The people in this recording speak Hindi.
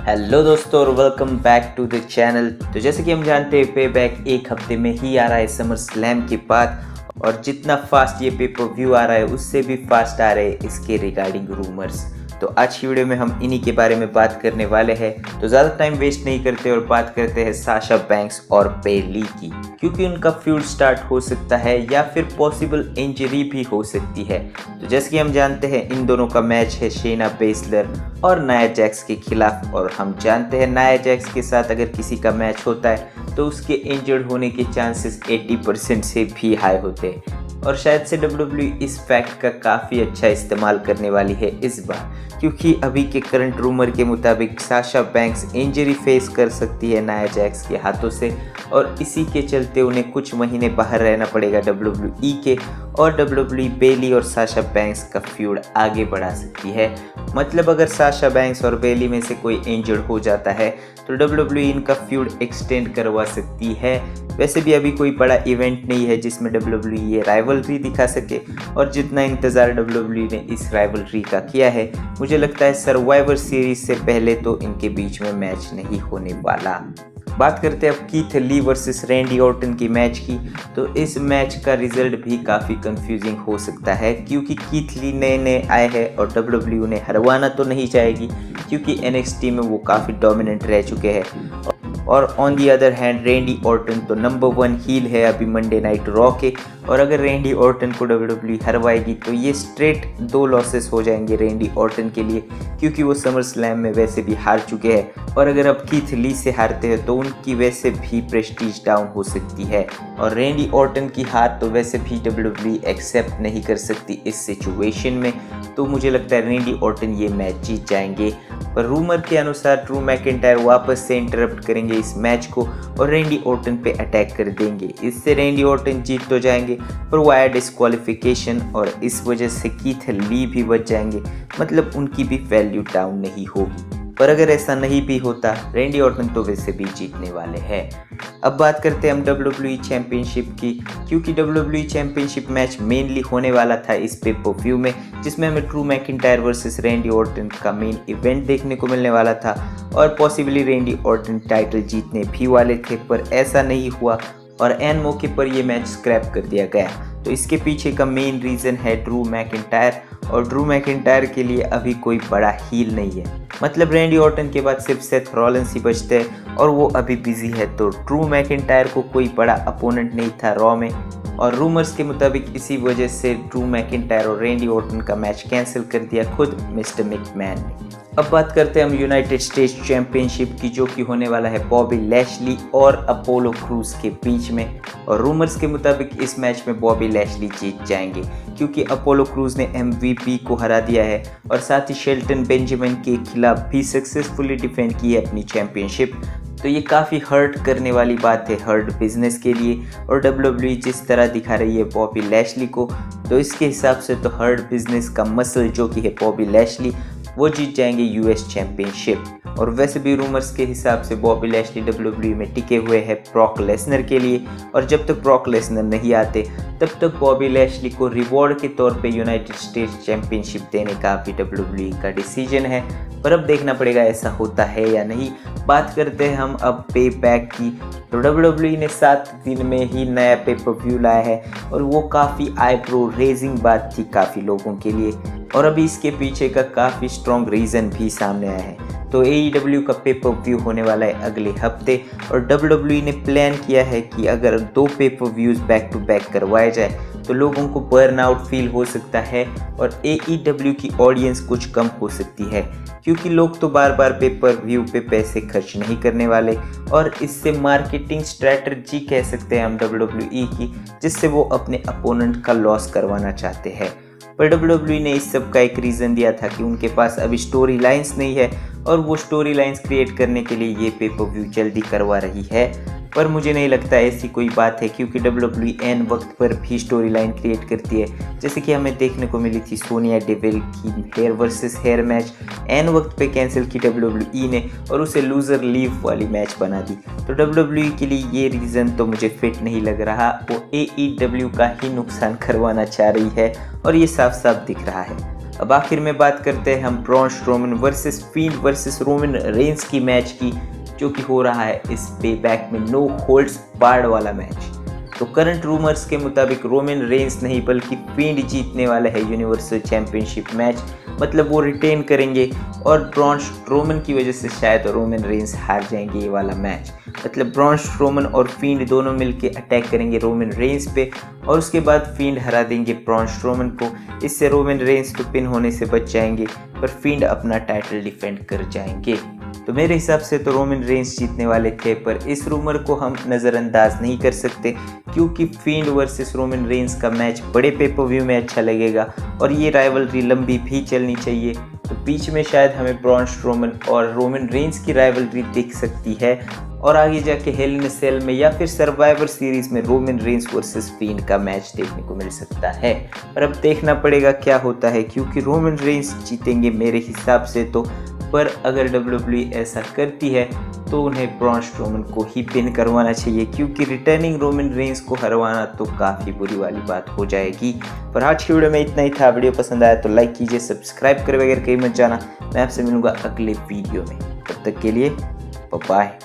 हेलो दोस्तों और welcome back to the channel. तो जैसे कि हम जानते हैं पे बैक एक हफ्ते में ही आ रहा है समर स्लैम के बाद, और जितना फास्ट ये पे पर व्यू आ रहा है उससे भी फास्ट आ रहे हैं इसके रिगार्डिंग रूमर्स। तो आज की वीडियो में हम इन्हीं के बारे में बात करने वाले हैं। तो ज़्यादा टाइम वेस्ट नहीं करते और बात करते हैं साशा बैंक्स और बेली की, क्योंकि उनका फ्यूड स्टार्ट हो सकता है या फिर पॉसिबल इंजरी भी हो सकती है। तो जैसे कि हम जानते हैं इन दोनों का मैच है शेना बेसलर और नाया जैक्स के खिलाफ, और हम जानते हैं नाया जैक्स के साथ अगर किसी का मैच होता है तो उसके इंजर्ड होने के चांसेस 80% से भी हाई होते हैं। और शायद से WWE इस फैक्ट का काफ़ी अच्छा इस्तेमाल करने वाली है इस बार, क्योंकि अभी के करंट रूमर के मुताबिक साशा बैंक्स इंजरी फेस कर सकती है नाया जैक्स के हाथों से, और इसी के चलते उन्हें कुछ महीने बाहर रहना पड़ेगा WWE के, और WWE बेली और साशा बैंक्स का फ्यूड आगे बढ़ा सकती है। मतलब अगर साशा बैंक्स और बेली में से कोई इंजर्ड हो जाता है तो WWE इनका फ्यूड एक्सटेंड करवा सकती है। वैसे भी अभी कोई बड़ा इवेंट नहीं है जिसमें WWE ये राइवलरी दिखा सके, और जितना इंतज़ार WWE ने इस राइवलरी का किया है, मुझे लगता है सर्वाइवर सीरीज से पहले तो इनके बीच में मैच नहीं होने वाला। बात करते हैं अब Keith Lee versus Randy Orton की मैच की। तो इस मैच का रिजल्ट भी काफ़ी कंफ्यूजिंग हो सकता है, क्योंकि कीथ ली नए नए आए हैं और WWE उन्हें हरवाना तो नहीं चाहेगी, क्योंकि NXT में वो काफ़ी डोमिनेंट रह चुके हैं। और on the other hand Randy Orton तो नंबर 1 हील है अभी मंडे नाइट रॉ के, और अगर रैंडी ऑर्टन को WWE हरवाएगी तो ये स्ट्रेट 2 लॉसेस हो जाएंगे रैंडी ऑर्टन के लिए, क्योंकि वो समर स्लैम में वैसे भी हार चुके हैं। और अगर अब कीथ ली से हारते हैं तो उनकी वैसे भी प्रेस्टीज डाउन हो सकती है, और रैंडी ऑर्टन की हार तो वैसे भी WWE एक्सेप्ट नहीं कर सकती इस सिचुएशन में। तो मुझे लगता है रैंडी ऑर्टन ये मैच जीत जाएंगे। पर रूमर के अनुसार ड्रू मैकिंटायर वापस से इंटरप्ट करेंगे इस मैच को और रैंडी ऑर्टन पे अटैक कर देंगे। इससे रैंडी ऑर्टन जीत तो जाएंगे पर वाया डिस्क्वालिफिकेशन, और इस वजह से कीथ ली भी बच जाएंगे। मतलब उनकी भी वैल्यू डाउन नहीं होगी। पर अगर ऐसा नहीं भी होता, रैंडी ऑर्टन तो वैसे भी जीतने वाले हैं। अब बात करते हैं हम WWE चैंपियनशिप की, क्योंकि WWE चैंपियनशिप मैच मेनली होने वाला था इस पे पर व्यू में, जिसमें हमें Drew McIntyre versus Randy Orton का मेन इवेंट देखने को मिलने वाला था, और पॉसिबली रैंडी ऑर्टन टाइटल जीतने भी वाले थे, पर ऐसा नहीं हुआ और एन मौके पर यह मैच स्क्रैप कर दिया गया। तो इसके पीछे का मेन रीज़न है ड्रू मैकिंटायर, और ड्रू मैकिंटायर के लिए अभी कोई बड़ा हील नहीं है। मतलब रैंडी ऑर्टन के बाद सिर्फ सेथ रॉलिंस ही बचते हैं और वो अभी बिजी है, तो ड्रू मैकिंटायर को कोई बड़ा अपोनेंट नहीं था रॉ में। और रूमर्स के मुताबिक इसी वजह से ड्रू मैकिंटायर और रैंडी ऑर्टन का मैच कैंसिल कर दिया खुद मिस्टर मैकमैन ने। अब बात करते हैं हम यूनाइटेड स्टेट्स चैंपियनशिप की, जो कि होने वाला है बॉबी लैशली और अपोलो क्रूज के बीच में। और रूमर्स के मुताबिक इस मैच में बॉबी लैशली जीत जाएंगे, क्योंकि अपोलो क्रूज ने MVP को हरा दिया है, और साथ ही शेल्टन बेंजामिन के खिलाफ भी सक्सेसफुली डिफेंड की है अपनी चैंपियनशिप। तो ये काफ़ी हर्ट करने वाली बात है हर्ट बिजनेस के लिए, और WWE जिस तरह दिखा रही है बॉबी लैशली को, तो इसके हिसाब से तो हर्ट बिजनेस का मसल जो कि है बॉबी लैशली, वो जीत जाएंगे US चैंपियनशिप। और वैसे भी रूमर्स के हिसाब से बॉबी लैशली WWE में टिके हुए हैं ब्रॉक लेसनर के लिए, और जब तक ब्रॉक लेसनर नहीं आते तब तक बॉबी लैशली को रिवॉर्ड के तौर पे यूनाइटेड स्टेट्स चैंपियनशिप देने का भी WWE का डिसीजन है। पर अब देखना पड़ेगा ऐसा होता है या नहीं। बात करते हैं हम अब पे बैक की। तो WWE ने 7 दिन में ही नया पे पर व्यू लाया है, और वो काफ़ी आईब्रो रेजिंग बात थी काफ़ी लोगों के लिए, और अभी इसके पीछे का काफ़ी स्ट्रॉन्ग रीज़न भी सामने आया है। तो AEW का पे पर व्यू होने वाला है अगले हफ्ते, और WWE ने प्लान किया है कि अगर 2 पे पर व्यूज़ बैक टू बैक करवाए जाए तो लोगों को बर्न आउट फील हो सकता है, और AEW की ऑडियंस कुछ कम हो सकती है, क्योंकि लोग तो बार बार पे पर व्यू पे पैसे खर्च नहीं करने वाले, और इससे मार्केटिंग स्ट्रैटेजी कह सकते हैं हम WWE की, जिससे वो अपने अपोनेंट का लॉस करवाना चाहते हैं। पर WWE ने इस सब का एक रीज़न दिया था कि उनके पास अभी स्टोरी लाइन्स नहीं है, और वो स्टोरी लाइन्स क्रिएट करने के लिए ये पे पर व्यू जल्दी करवा रही है। पर मुझे नहीं लगता ऐसी कोई बात है, क्योंकि WWE एन वक्त पर भी स्टोरी लाइन क्रिएट करती है, जैसे कि हमें देखने को मिली थी सोनिया डेविल की हेयर वर्सेस हेयर मैच एन वक्त पे कैंसिल की WWE ने, और उसे लूज़र लीव वाली मैच बना दी। तो WWE के लिए ये रीज़न तो मुझे फिट नहीं लग रहा, वो AEW का ही नुकसान करवाना चाह रही है, और ये साफ साफ दिख रहा है। अब आखिर में बात करते हैं हम Braun Strowman versus field versus Roman Reigns की मैच की, जो कि हो रहा है इस पेबैक में नो होल्ड्स बार्ड वाला मैच। तो करंट रूमर्स के मुताबिक रोमन रेंस नहीं बल्कि फील्ड जीतने वाला है यूनिवर्सल चैंपियनशिप मैच, मतलब वो रिटेन करेंगे और ब्रॉन स्ट्रोमन की वजह से शायद रोमन रेंस हार जाएंगे ये वाला मैच। मतलब ब्रॉन स्ट्रोमन और फील्ड दोनों मिलके अटैक करेंगे रोमन रेंस पे और उसके बाद फील्ड हरा देंगे ब्रॉन स्ट्रोमन को। इससे रोमन रेंस तो पिन होने से बच जाएंगे पर फील्ड अपना टाइटल डिफेंड कर जाएंगे। तो मेरे हिसाब से तो रोमन रेंस जीतने वाले थे, पर इस रूमर को हम नज़रअंदाज नहीं कर सकते क्योंकि फील्ड वर्सेस रोमन रेंस का मैच बड़े पेपर-व्यू में अच्छा लगेगा और ये राइवलरी लंबी भी चलनी चाहिए। तो बीच में शायद हमें ब्रॉन स्ट्रोमन और रोमन रेंस की राइवलरी दिख सकती है और आगे जाके हेल इन अ सेल में या फिर सर्वाइवर सीरीज में रोमन रेंस वर्सेस फील्ड का मैच देखने को मिल सकता है। पर अब देखना पड़ेगा क्या होता है, क्योंकि रोमन रेंस जीतेंगे मेरे हिसाब से तो। पर अगर WWE ऐसा करती है तो उन्हें ब्रॉन स्ट्रोमन को ही पिन करवाना चाहिए, क्योंकि रिटर्निंग रोमन रेंस को हरवाना तो काफ़ी बुरी वाली बात हो जाएगी। पर आज की वीडियो में इतना ही था। वीडियो पसंद आया तो लाइक कीजिए, सब्सक्राइब करे वगैरह कहीं मत जाना। मैं आपसे मिलूंगा अगले वीडियो में, तब तक के लिए बाय।